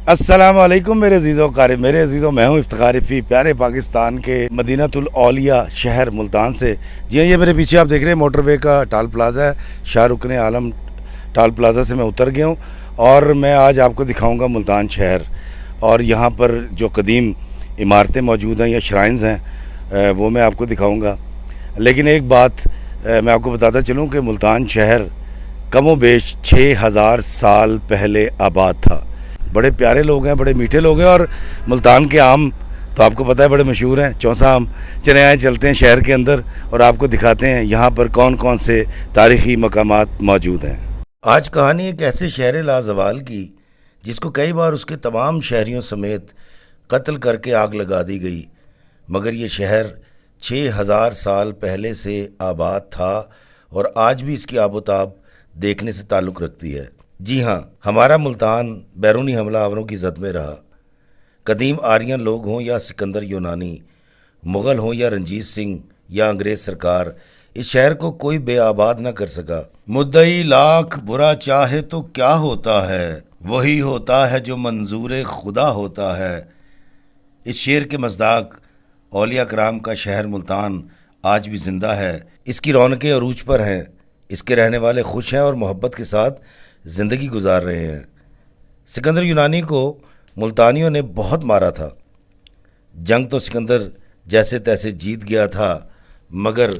अस्सलाम वालेकुम मेरे अजीज़ों कारी मेरे अजीज़ों, मैं हूँ इफ्तिखार रफ़ी, प्यारे पाकिस्तान के मदीनातुल औलिया शहर मुल्तान से। जी हाँ, ये मेरे पीछे आप देख रहे हैं मोटरवे का टाल प्लाज़ा है। शाहरुख आलम टाल प्लाज़ा से मैं उतर गया हूँ और मैं आज आपको दिखाऊँगा मुल्तान शहर। और यहाँ पर जो कदीम इमारतें मौजूद हैं या श्राइन्स हैं वो मैं आपको दिखाऊँगा। लेकिन एक बात मैं आपको बताता चलूँ कि मुल्तान शहर कमो बेश 6000 साल पहले आबाद था। बड़े प्यारे लोग हैं, बड़े मीठे लोग हैं। और मुल्तान के आम तो आपको पता है बड़े मशहूर हैं, चौसा आम। चले आए चलते हैं शहर के अंदर और आपको दिखाते हैं यहाँ पर कौन कौन से तारीख़ी मकामात मौजूद हैं। आज कहानी एक ऐसे शहर लाजवाल की जिसको कई बार उसके तमाम शहरियों समेत कत्ल करके आग लगा दी गई, मगर ये शहर 6000 साल पहले से आबाद था और आज भी इसकी आबोताब देखने से ताल्लुक़ रखती है। जी हाँ, हमारा मुल्तान बैरूनी हमलावरों की जद में रहा। कदीम आर्यन लोग हों या सिकंदर यूनानी, मुग़ल हों या रंजीत सिंह या अंग्रेज़ सरकार, इस शहर को कोई बेआबाद न कर सका। मुद्दई लाख बुरा चाहे तो क्या होता है, वही होता है जो मंजूर खुदा होता है। इस शेर के मज़दाक औलिया कराम का शहर मुल्तान आज भी ज़िंदा है। इसकी रौनकें अरूज पर हैं, इसके रहने वाले खुश हैं और मोहब्बत के साथ ज़िंदगी गुजार रहे हैं। सिकंदर यूनानी को मुल्तानियों ने बहुत मारा था। जंग तो सिकंदर जैसे तैसे जीत गया था, मगर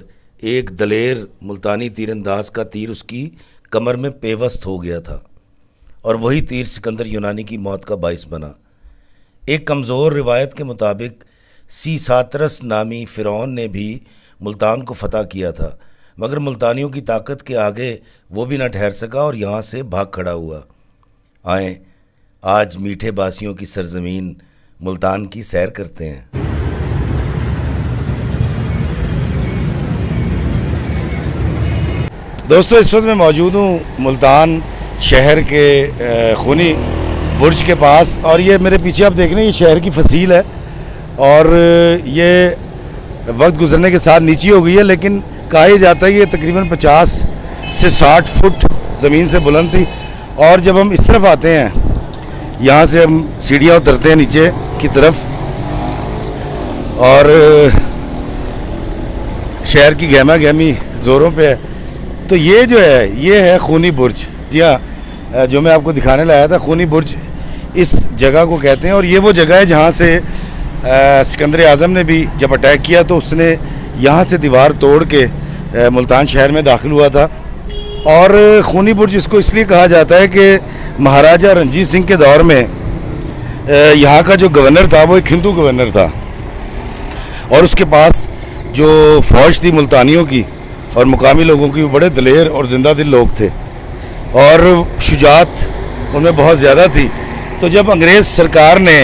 एक दलेर मुल्तानी तीरंदाज का तीर उसकी कमर में पेवस्त हो गया था और वही तीर सिकंदर यूनानी की मौत का बाइस बना। एक कमज़ोर रिवायत के मुताबिक सीसातरस नामी फ़िरौन ने भी मुल्तान को फ़तह किया था, मगर मुल्तानियों की ताकत के आगे वो भी न ठहर सका और यहाँ से भाग खड़ा हुआ। आए आज मीठे बासियों की सरजमीन मुल्तान की सैर करते हैं। दोस्तों, इस वक्त मैं मौजूद हूँ मुल्तान शहर के खूनी बुर्ज के पास और ये मेरे पीछे आप देख रहे हैं ये शहर की फसील है और ये वक्त गुजरने के साथ नीची हो गई है, लेकिन कहा ही जाता है ये तकरीबन 50 से 60 फुट ज़मीन से बुलंद थी। और जब हम इस तरफ आते हैं, यहाँ से हम सीढ़ियाँ उतरते हैं नीचे की तरफ और शहर की गहमा गहमी ज़ोरों पे है। तो ये जो है ये है खूनी बुर्ज। जी हाँ, जो मैं आपको दिखाने लाया था, खूनी बुर्ज इस जगह को कहते हैं। और ये वो जगह है जहाँ से सिकंदर आज़म ने भी जब अटैक किया तो उसने यहाँ से दीवार तोड़ के मुल्तान शहर में दाखिल हुआ था। और खूनी बुर्ज इसको इसलिए कहा जाता है कि महाराजा रंजीत सिंह के दौर में यहाँ का जो गवर्नर था वो एक हिंदू गवर्नर था और उसके पास जो फ़ौज थी मुल्तानियों की और मुकामी लोगों की, वो बड़े दलेर और ज़िंदा दिल लोग थे और शुजात उनमें बहुत ज़्यादा थी। तो जब अंग्रेज़ सरकार ने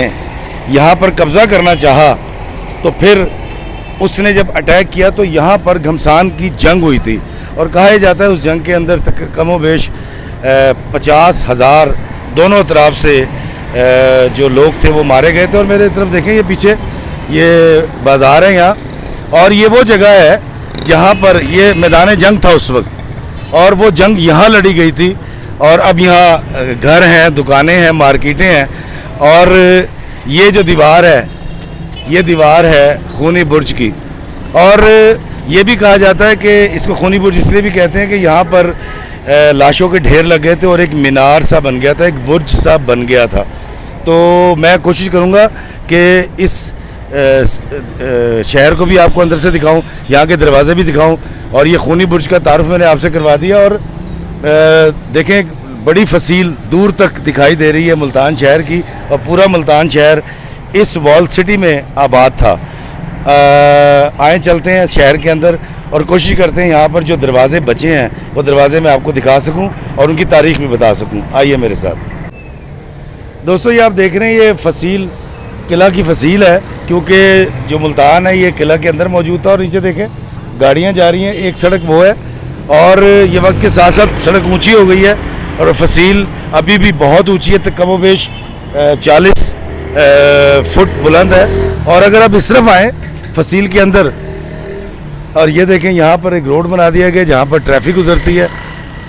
यहाँ पर कब्ज़ा करना चाहा तो फिर उसने जब अटैक किया तो यहाँ पर घमसान की जंग हुई थी और कहा जाता है उस जंग के अंदर कमो बेश 50,000 दोनों तरफ से जो लोग थे वो मारे गए थे। और मेरे तरफ देखें, ये पीछे ये बाज़ार है यहाँ और ये वो जगह है जहाँ पर ये मैदान जंग था उस वक्त और वो जंग यहाँ लड़ी गई थी। और अब यहाँ घर हैं, दुकानें हैं, मार्केटें हैं और ये जो दीवार है ये दीवार है खूनी बुर्ज की। और ये भी कहा जाता है कि इसको खूनी बुर्ज इसलिए भी कहते हैं कि यहाँ पर लाशों के ढेर लग गए थे और एक मीनार सा बन गया था, एक बुर्ज सा बन गया था। तो मैं कोशिश करूँगा कि इस शहर को भी आपको अंदर से दिखाऊं, यहाँ के दरवाज़े भी दिखाऊं और ये खूनी बुर्ज का तारुफ मैंने आपसे करवा दिया। और देखें, बड़ी फसील दूर तक दिखाई दे रही है मुल्तान शहर की और पूरा मुल्तान शहर इस वॉल सिटी में आबाद था। आए चलते हैं शहर के अंदर और कोशिश करते हैं यहाँ पर जो दरवाज़े बचे हैं वो दरवाज़े मैं आपको दिखा सकूं और उनकी तारीख़ भी बता सकूं। आइए मेरे साथ। दोस्तों, ये आप देख रहे हैं ये फसील किला की फसील है, क्योंकि जो मुल्तान है ये किला के अंदर मौजूद था। और नीचे देखें गाड़ियाँ जा रही हैं, एक सड़क वो है और ये वक्त के साथ साथ सड़क ऊँची हो गई है और फसील अभी भी बहुत ऊँची है, तकरीबन 40 फुट बुलंद है। और अगर आप इस तरफ आएँ फसील के अंदर और ये देखें यहाँ पर एक रोड बना दिया गया जहाँ पर ट्रैफिक गुजरती है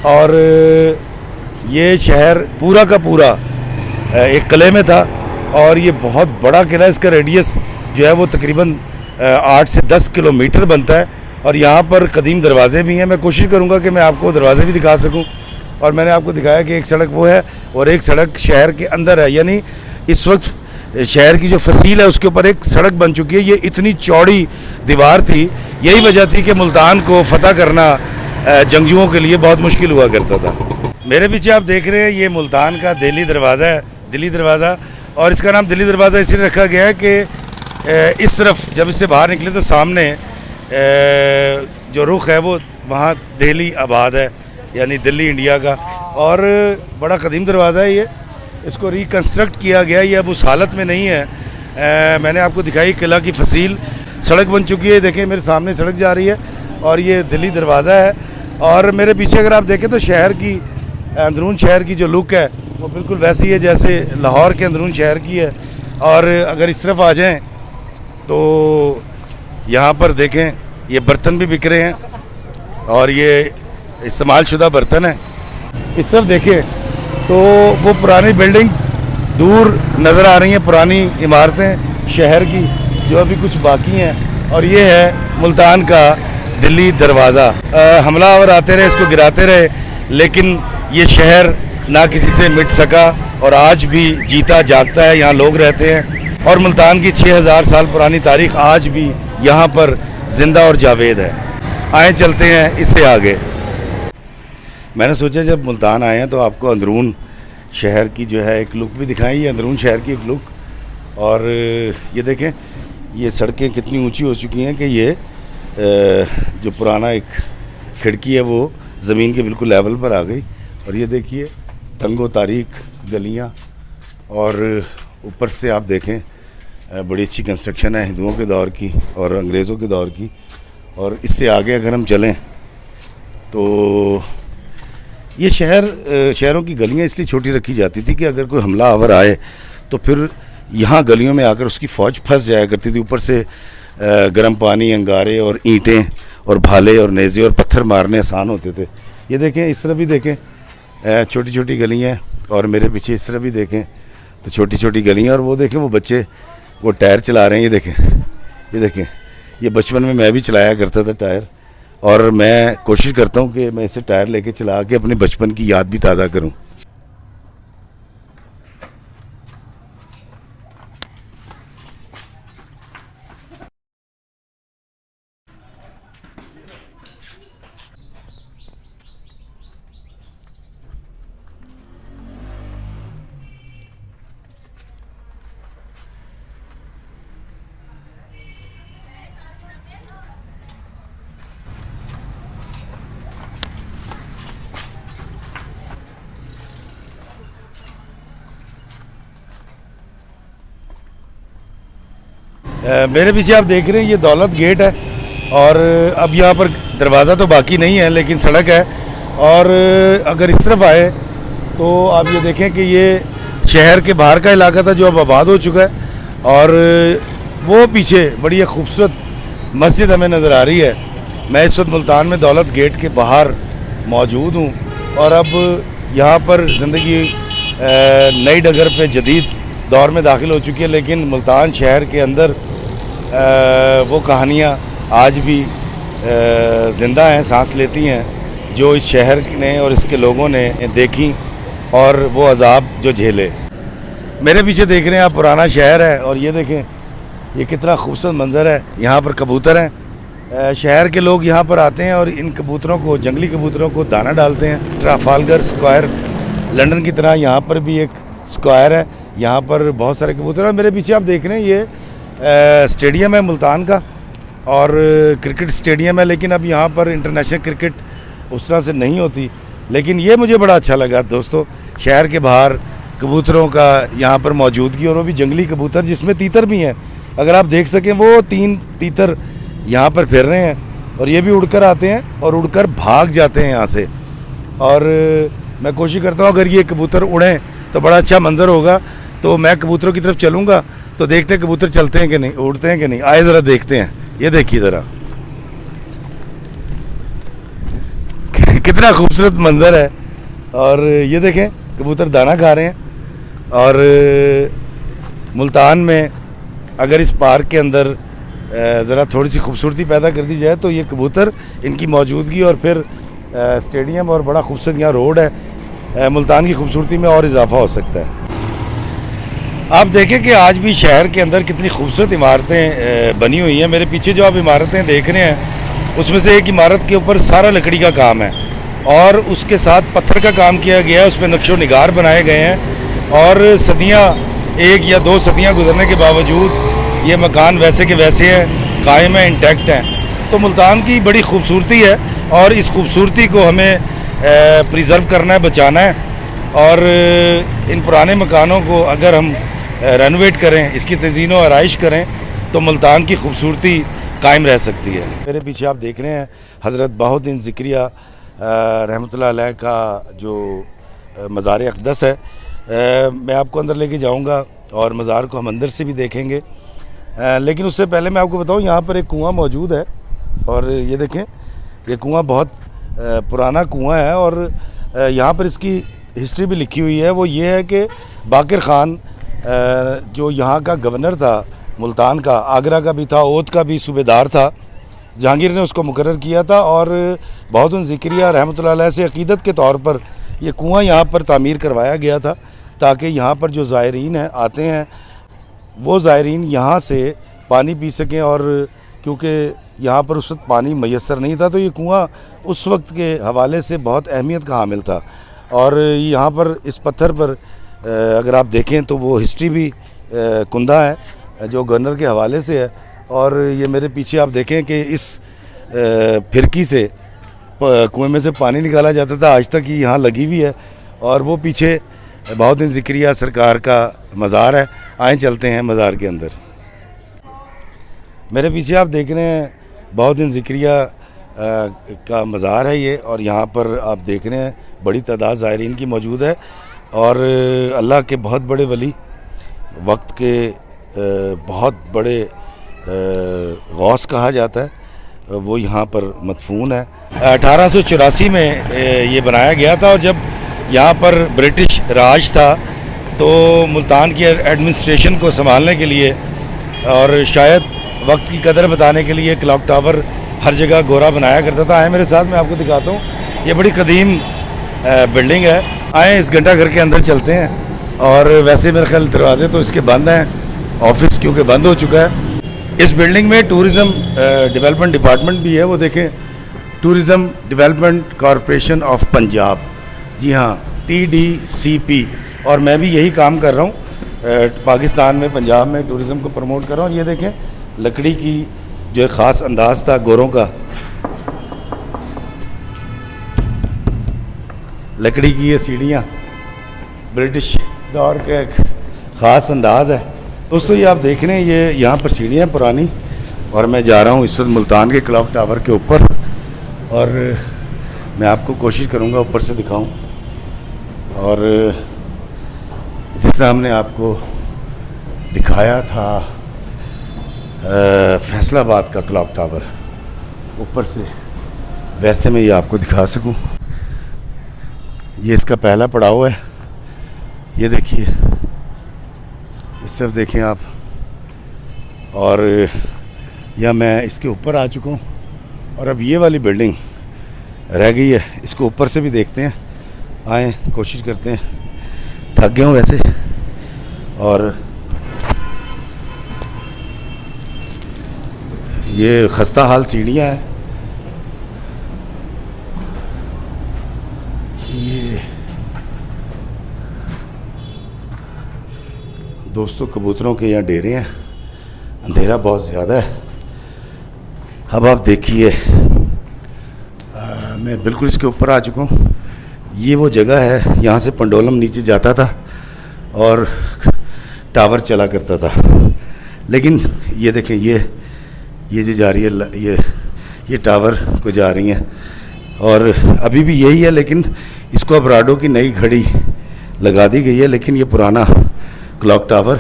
और ये शहर पूरा का पूरा एक किले में था और ये बहुत बड़ा किला, इसका रेडियस जो है वो तकरीबन 8 से 10 किलोमीटर बनता है। और यहाँ पर कदीम दरवाज़े भी हैं। मैं कोशिश करूँगा कि मैं आपको दरवाज़े भी दिखा सकूँ। और मैंने आपको दिखाया कि एक सड़क वो है और एक सड़क शहर के अंदर है, यानी इस वक्त शहर की जो फसील है उसके ऊपर एक सड़क बन चुकी है। ये इतनी चौड़ी दीवार थी, यही वजह थी कि मुल्तान को फ़तह करना जंगजुओं के लिए बहुत मुश्किल हुआ करता था। मेरे पीछे आप देख रहे हैं ये मुल्तान का दिल्ली दरवाज़ा है, दिल्ली दरवाज़ा। और इसका नाम दिल्ली दरवाज़ा इसलिए रखा गया है कि इस तरफ जब इससे बाहर निकले तो सामने जो रुख है वो वहाँ दिल्ली आबाद है, यानी दिल्ली इंडिया का। और बड़ा कदीम दरवाज़ा है ये, इसको रिकन्स्ट्रक्ट किया गया, ये अब उस हालत में नहीं है। मैंने आपको दिखाई किला की फसील, सड़क बन चुकी है। देखें मेरे सामने सड़क जा रही है और ये दिल्ली दरवाज़ा है। और मेरे पीछे अगर आप देखें तो शहर की अंदरून शहर की जो लुक है वो बिल्कुल वैसी है जैसे लाहौर के अंदरून शहर की है। और अगर इस तरफ आ जाएं तो यहाँ पर देखें ये बर्तन भी बिक रहे हैं और ये इस्तेमाल शुदा बर्तन है। इस तरफ देखें तो वो पुरानी बिल्डिंग्स दूर नज़र आ रही हैं, पुरानी इमारतें शहर की जो अभी कुछ बाकी हैं। और ये है मुल्तान का दिल्ली दरवाज़ा। हमलावर आते रहे, इसको गिराते रहे, लेकिन ये शहर ना किसी से मिट सका और आज भी जीता जागता है। यहाँ लोग रहते हैं और मुल्तान की 6000 साल पुरानी तारीख आज भी यहाँ पर जिंदा और जावेद है। आए चलते हैं इससे आगे। मैंने सोचा जब मुल्तान आए हैं तो आपको अंदरून शहर की जो है एक लुक भी दिखाएं। ये अंदरून शहर की एक लुक। और ये देखें ये सड़कें कितनी ऊंची हो चुकी हैं कि ये जो पुराना एक खिड़की है वो ज़मीन के बिल्कुल लेवल पर आ गई। और ये देखिए तंगो तारीख गलियाँ और ऊपर से आप देखें बड़ी अच्छी कंस्ट्रक्शन है हिंदुओं के दौर की और अंग्रेज़ों के दौर की। और इससे आगे अगर हम चलें तो ये शहरों की गलियाँ इसलिए छोटी रखी जाती थी कि अगर कोई हमला आवर आए तो फिर यहाँ गलियों में आकर उसकी फ़ौज फंस जाया करती थी। ऊपर से गर्म पानी, अंगारे और ईंटें और भाले और नेज़े और पत्थर मारने आसान होते थे। ये देखें इस तरह भी देखें छोटी छोटी गलियाँ। और मेरे पीछे इस तरह भी देखें तो छोटी छोटी गलियाँ। और वो देखें वो बच्चे वो टायर चला रहे हैं। ये देखें ये बचपन में मैं भी चलाया करता था टायर। और मैं कोशिश करता हूँ कि मैं इसे टायर लेके चला के अपने बचपन की याद भी ताज़ा करूँ। मेरे पीछे आप देख रहे हैं ये दौलत गेट है। और अब यहाँ पर दरवाज़ा तो बाकी नहीं है लेकिन सड़क है। और अगर इस तरफ आए तो आप ये देखें कि ये शहर के बाहर का इलाका था जो अब आबाद हो चुका है। और वो पीछे बड़ी खूबसूरत मस्जिद हमें नज़र आ रही है। मैं इस वक्त मुल्तान में दौलत गेट के बाहर मौजूद हूँ। और अब यहाँ पर ज़िंदगी नई डगर पे जदीद दौर में दाखिल हो चुकी है। लेकिन मुल्तान शहर के अंदर वो कहानियाँ आज भी ज़िंदा हैं, सांस लेती हैं, जो इस शहर ने और इसके लोगों ने देखी और वो अजाब जो झेले। मेरे पीछे देख रहे हैं आप पुराना शहर है। और ये देखें ये कितना खूबसूरत मंज़र है। यहाँ पर कबूतर हैं। शहर के लोग यहाँ पर आते हैं और इन कबूतरों को, जंगली कबूतरों को दाना डालते हैं। ट्राफालगर स्क्वायर लंदन की तरह यहाँ पर भी एक स्क्वायर है, यहाँ पर बहुत सारे कबूतर हैं। मेरे पीछे आप देख रहे हैं ये स्टेडियम है मुल्तान का और क्रिकेट स्टेडियम है। लेकिन अब यहाँ पर इंटरनेशनल क्रिकेट उस तरह से नहीं होती। लेकिन ये मुझे बड़ा अच्छा लगा दोस्तों, शहर के बाहर कबूतरों का यहाँ पर मौजूदगी, और वो भी जंगली कबूतर जिसमें तीतर भी हैं। अगर आप देख सकें वो 3 तीतर यहाँ पर फिर रहे हैं और ये भी उड़कर आते हैं और उड़कर भाग जाते हैं यहाँ से। और मैं कोशिश करता हूँ अगर ये कबूतर उड़ें तो बड़ा अच्छा मंजर होगा। तो मैं कबूतरों की तरफ चलूँगा तो देखते हैं कबूतर चलते हैं कि नहीं, उड़ते हैं कि नहीं। आए ज़रा देखते हैं। ये देखिए ज़रा कितना खूबसूरत मंजर है। और ये देखें कबूतर दाना खा रहे हैं। और मुल्तान में अगर इस पार्क के अंदर ज़रा थोड़ी सी खूबसूरती पैदा कर दी जाए तो ये कबूतर, इनकी मौजूदगी और फिर स्टेडियम और बड़ा खूबसूरत यहाँ रोड है, मुल्तान की खूबसूरती में और इजाफा हो सकता है। आप देखें कि आज भी शहर के अंदर कितनी खूबसूरत इमारतें बनी हुई हैं। मेरे पीछे जो आप इमारतें देख रहे हैं उसमें से एक इमारत के ऊपर सारा लकड़ी का काम है और उसके साथ पत्थर का काम किया गया है, उसमें नक्शो निगार बनाए गए हैं और सदियाँ, 1 या 2 सदियाँ गुजरने के बावजूद ये मकान वैसे के वैसे हैं, कायम है, इंटैक्ट हैं। तो मुल्तान की बड़ी खूबसूरती है और इस खूबसूरती को हमें प्रिजर्व करना है, बचाना है और इन पुराने मकानों को अगर हम रेनोवेट करें, इसकी तज़ीन व आराइश करें तो मुल्तान की खूबसूरती कायम रह सकती है। मेरे पीछे आप देख रहे हैं हज़रत बहाउद्दीन ज़िक्रिया रहमतुल्लाह अलैह का जो मज़ार अक़दस है। मैं आपको अंदर लेके जाऊंगा और मज़ार को हम अंदर से भी देखेंगे, लेकिन उससे पहले मैं आपको बताऊं यहाँ पर एक कुआं मौजूद है और ये देखें, ये कुआं बहुत पुराना कुआं है और यहाँ पर इसकी हिस्ट्री भी लिखी हुई है। वो ये है कि बाकिर ख़ान जो यहाँ का गवर्नर था मुल्तान का, आगरा का भी था, ओध का भी सूबेदार था, जहांगीर ने उसको मुकर्रर किया था और बहाउद्दीन ज़िक्रिया रहमतुल्लाह अलैह से अक़ीदत के तौर पर ये कुआं यहाँ पर तामीर करवाया गया था ताकि यहाँ पर जो ज़ायरीन हैं आते हैं वो ज़ायरीन यहाँ से पानी पी सकें। और क्योंकि यहाँ पर उस वक्त पानी मैसर नहीं था तो ये कुआं उस वक्त के हवाले से बहुत अहमियत का हामिल था। और यहाँ पर इस पत्थर पर अगर आप देखें तो वो हिस्ट्री भी कुंदा है जो गवर्नर के हवाले से है। और ये मेरे पीछे आप देखें कि इस फिरकी से कुएं में से पानी निकाला जाता था, आज तक ही यहाँ लगी हुई है। और वो पीछे बहाउद्दीन ज़िक्रिया सरकार का मज़ार है। आए चलते हैं मज़ार के अंदर। मेरे पीछे आप देख रहे हैं बहाउद्दीन ज़िक्रिया का मज़ार है ये, और यहाँ पर आप देख रहे हैं बड़ी तादाद ज़ायरीन की मौजूद है। और अल्लाह के बहुत बड़े वली, वक्त के बहुत बड़े गौस कहा जाता है, वो यहाँ पर मदफून है। 1884 में ये बनाया गया था और जब यहाँ पर ब्रिटिश राज था तो मुल्तान की एडमिनिस्ट्रेशन को संभालने के लिए और शायद वक्त की कदर बताने के लिए क्लॉक टावर हर जगह गोरा बनाया करता था। आए मेरे साथ, मैं आपको दिखाता हूँ। ये बड़ी कदीम बिल्डिंग है। आए इस घंटा घर के अंदर चलते हैं। और वैसे मेरे ख्याल दरवाजे तो इसके बंद हैं, ऑफिस क्योंकि बंद हो चुका है। इस बिल्डिंग में टूरिज़म डेवलपमेंट डिपार्टमेंट भी है। वो देखें, tourism development corporation of Punjab, जी हाँ, TDCP। और मैं भी यही काम कर रहा हूँ पाकिस्तान में, पंजाब में टूरिज़म को प्रमोट कर रहा हूँ। और ये देखें, लकड़ी की जो एक ख़ास अंदाज़ था गोरों का, लकड़ी की ये सीढ़ियाँ ब्रिटिश दौर का एक ख़ास अंदाज़ है। दोस्तों ये आप देख रहे हैं, ये यहाँ पर सीढ़ियाँ पुरानी, और मैं जा रहा हूँ इस वक्त मुल्तान के क्लॉक टावर के ऊपर। और मैं आपको कोशिश करूँगा ऊपर से दिखाऊँ। और जिस तरह हमने आपको दिखाया था फैसलाबाद का क्लॉक टावर ऊपर से, वैसे मैं ये आपको दिखा सकूं। ये इसका पहला पड़ाव है। ये देखिए, इस तरफ देखें आप। और या मैं इसके ऊपर आ चुका हूँ और अब ये वाली बिल्डिंग रह गई है, इसको ऊपर से भी देखते हैं। आए, कोशिश करते हैं। थक गए हूँ वैसे। और ये खस्ता हाल सीढ़ियाँ हैं। ये दोस्तों कबूतरों के यहाँ डेरे हैं। अंधेरा बहुत ज़्यादा है। अब आप देखिए, मैं बिल्कुल इसके ऊपर आ चुका हूँ। ये वो जगह है, यहाँ से पंडोलम नीचे जाता था और टावर चला करता था। लेकिन ये देखें, ये जो जा रही है, ये टावर को जा रही हैं। और अभी भी यही है, लेकिन इसको अब राडो की नई घड़ी लगा दी गई है। लेकिन ये पुराना क्लॉक टावर,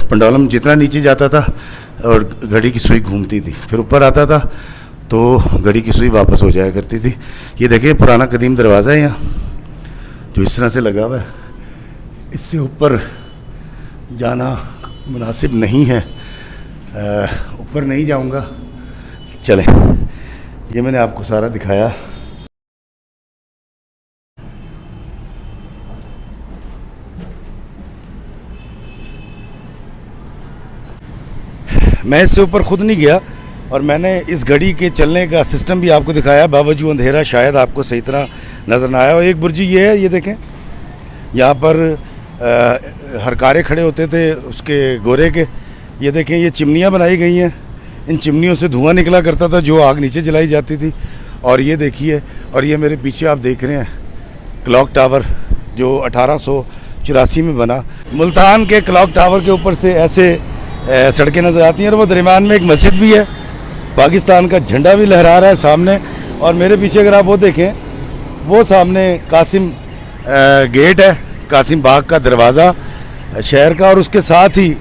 पंडोलम जितना नीचे जाता था और घड़ी की सुई घूमती थी, फिर ऊपर आता था तो घड़ी की सुई वापस हो जाया करती थी। ये देखिए, पुराना कदीम दरवाज़ा है यहाँ जो इस तरह से लगा हुआ है। इससे ऊपर जाना मुनासिब नहीं है, ऊपर नहीं जाऊंगा। चलें, ये मैंने आपको सारा दिखाया। मैं इससे ऊपर खुद नहीं गया और मैंने इस घड़ी के चलने का सिस्टम भी आपको दिखाया, बावजूद अंधेरा शायद आपको सही तरह नज़र ना आया। और एक बुर्जी ये है, ये देखें, यहाँ पर हरकारे खड़े होते थे उसके गोरे के। ये देखें, ये चिमनियाँ बनाई गई हैं, इन चिमनियों से धुआं निकला करता था जो आग नीचे जलाई जाती थी। और ये देखिए, और ये मेरे पीछे आप देख रहे हैं क्लॉक टावर जो 1884 में बना। मुल्तान के क्लॉक टावर के ऊपर से ऐसे सड़कें नज़र आती हैं और वो दरमियान में एक मस्जिद भी है, पाकिस्तान का झंडा भी लहरा रहा है सामने। और मेरे पीछे अगर आप वो देखें, वो सामने कासिम गेट है, कासिम बाग का दरवाज़ा शहर का, और उसके साथ ही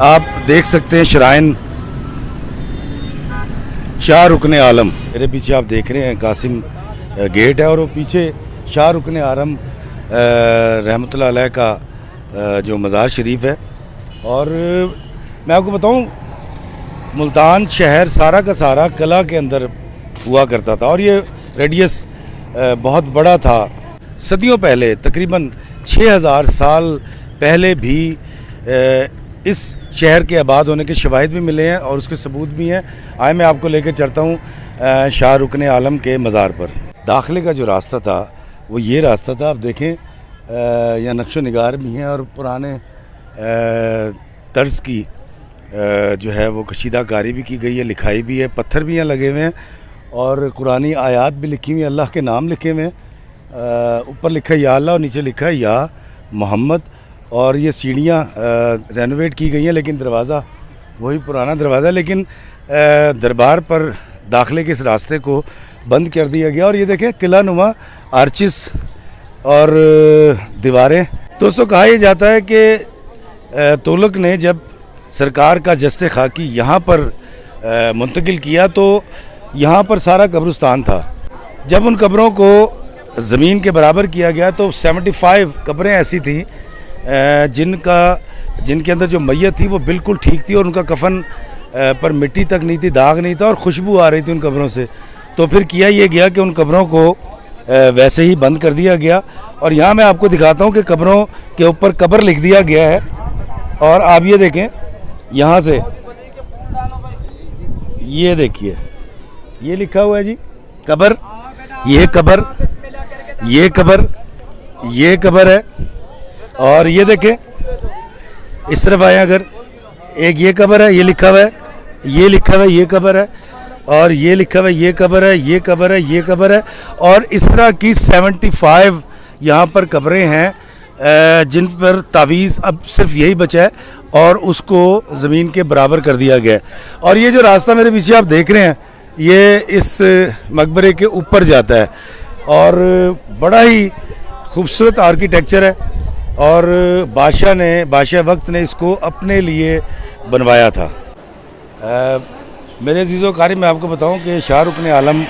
आप देख सकते हैं श्राइन शाह रुकन आलम। मेरे पीछे आप देख रहे हैं कासिम गेट है और वो पीछे शाह रुकन आलम रहमतुल्लाह अलैह का जो मज़ार शरीफ है। और मैं आपको बताऊं, मुल्तान शहर सारा का सारा कला के अंदर हुआ करता था और ये रेडियस बहुत बड़ा था। सदियों पहले, तकरीबन 6000 साल पहले भी इस शहर के आबाद होने के शवाहिद भी मिले हैं और उसके सबूत भी हैं। आए मैं आपको लेकर चलता हूँ शाह रुकन आलम के मज़ार पर। दाखिले का जो रास्ता था वो ये रास्ता था, आप देखें यहाँ नक्शो निगार भी हैं और पुराने तर्ज की जो है वो कशीदाकारी भी की गई है, लिखाई भी है, पत्थर भी यहाँ लगे हुए हैं और कुरानी आयात भी लिखी हुई हैं, अल्लाह के नाम लिखे हुए हैं। ऊपर लिखा है या अल्लाह और नीचे लिखा है या मोहम्मद। और ये सीढ़ियाँ रेनोवेट की गई हैं, लेकिन दरवाज़ा वही पुराना दरवाज़ा, लेकिन दरबार पर दाखिले के इस रास्ते को बंद कर दिया गया। और ये देखें किला नुमा आर्चिस और दीवारें। दोस्तों, कहा यह जाता है कि तुगलक ने जब सरकार का जस्ते खाकी यहाँ पर मुंतकिल किया तो यहाँ पर सारा कब्रिस्तान था। जब उन कब्रों को ज़मीन के बराबर किया गया तो 75 कब्रें ऐसी थी जिनके अंदर जो मैयत थी वो बिल्कुल ठीक थी और उनका कफन पर मिट्टी तक नहीं थी, दाग नहीं था और खुशबू आ रही थी उन कब्रों से। तो फिर किया ये गया कि उन कब्रों को वैसे ही बंद कर दिया गया। और यहाँ मैं आपको दिखाता हूँ कि कब्रों के ऊपर कब्र लिख दिया गया है। और आप ये देखें, यहाँ से ये देखिए, ये लिखा हुआ है जी कब्र, ये कब्र, ये कब्र, ये कब्र है। और ये देखें इस तरफ आए अगर, एक ये कब्र है, ये लिखा हुआ है, ये लिखा हुआ है, ये कब्र है, और ये लिखा हुआ है, ये कब्र है, ये कब्र है, ये कब्र है। और इस तरह की 75 यहाँ पर कब्रें हैं जिन पर तावीज़ अब सिर्फ यही बचा है और उसको ज़मीन के बराबर कर दिया गया है। और ये जो रास्ता मेरे पीछे आप देख रहे हैं, ये इस मकबरे के ऊपर जाता है और बड़ा ही खूबसूरत आर्किटेक्चर है और बादशाह वक्त ने इसको अपने लिए बनवाया था। मेरे अज़ीज़ो कारी, मैं आपको बताऊं कि शाह रुकन आलम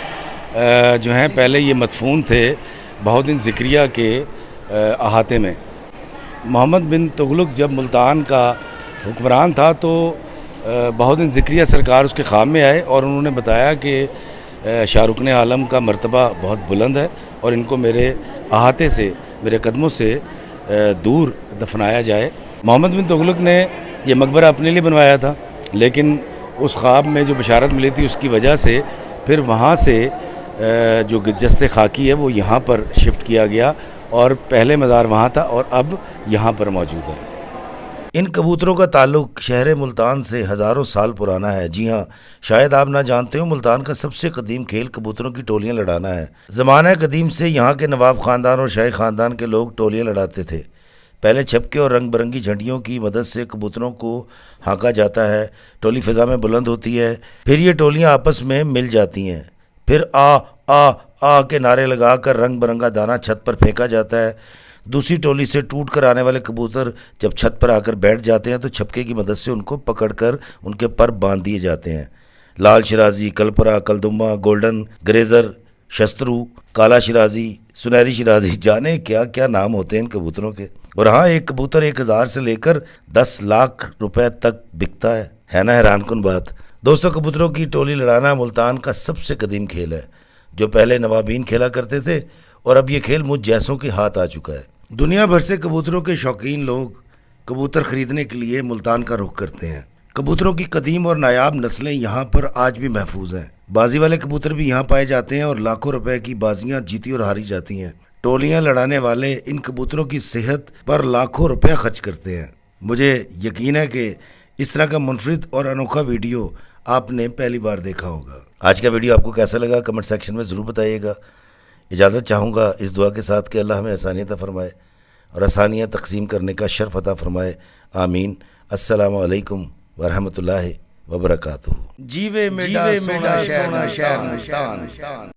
जो हैं पहले ये मदफून थे बहाउद्दीन ज़िक्रिया के अहाते में। मोहम्मद बिन तुगलक जब मुल्तान का हुक्मरान था तो बहाउद्दीन ज़िक्रिया सरकार उसके ख़ाम में आए और उन्होंने बताया कि शाह रुकन आलम का मर्तबा बहुत बुलंद है और इनको मेरे अहाते से, मेरे कदमों से दूर दफनाया जाए। मोहम्मद बिन तुगलक ने यह मकबरा अपने लिए बनवाया था, लेकिन उस ख्वाब में जो बशारत मिली थी उसकी वजह से फिर वहाँ से जो जस्ते खाकी है वो यहाँ पर शिफ्ट किया गया और पहले मज़ार वहाँ था और अब यहाँ पर मौजूद है। इन कबूतरों का ताल्लुक़ शहर मुल्तान से हज़ारों साल पुराना है। जी हाँ, शायद आप ना जानते हो, मुल्तान का सबसे कदीम खेल कबूतरों की टोलियाँ लड़ाना है। ज़माना कदीम से यहाँ के नवाब ख़ानदान और शाही ख़ानदान के लोग टोलियाँ लड़ाते थे। पहले छपके और रंग बिरंगी झंडियों की मदद से कबूतरों को हाँका जाता है, टोली फ़िज़ा में बुलंद होती है, फिर ये टोलियाँ आपस में मिल जाती हैं, फिर आ के नारे लगाकर रंग बिरंगा दाना छत पर फेंका जाता है। दूसरी टोली से टूट कर आने वाले कबूतर जब छत पर आकर बैठ जाते हैं तो छपके की मदद से उनको पकड़कर उनके पर बांध दिए जाते हैं। लाल शिराजी, कलपरा, कलदुम्मा, गोल्डन, ग्रेज़र, शस्त्रु, काला शिराजी, सुनहरी शिराजी, जाने क्या क्या नाम होते हैं इन कबूतरों के। और हाँ, एक कबूतर 1,000 से लेकर 10 लाख रुपए तक बिकता है ना हैरानकुन बात। दोस्तों, कबूतरों की टोली लड़ाना मुल्तान का सबसे कदीम खेल है, जो पहले नवाबीन खेला करते थे और अब ये खेल मुझ जैसों के हाथ आ चुका है। दुनिया भर से कबूतरों के शौकीन लोग कबूतर खरीदने के लिए मुल्तान का रुख करते हैं। कबूतरों की कदीम और नायाब नस्लें यहाँ पर आज भी महफूज हैं। बाजी वाले कबूतर भी यहाँ पाए जाते हैं और लाखों रुपए की बाजियाँ जीती और हारी जाती हैं। टोलियाँ लड़ाने वाले इन कबूतरों की सेहत पर लाखों रुपया खर्च करते हैं। मुझे यकीन है कि इस तरह का मुनफरिद और अनोखा वीडियो आपने पहली बार देखा होगा। आज का वीडियो आपको कैसा लगा कमेंट सेक्शन में ज़रूर बताइएगा। इजाज़त चाहूँगा इस दुआ के साथ कि अल्लाह हमें आसानियत अता फरमाए और आसानियाँ तकसीम करने का शर्फ अता फरमाए। आमीन। अस्सलामु अलैकुम वरहमतुल्लाहि वबरकातुहू। जीवे मेरा सोना शहर मुल्तान।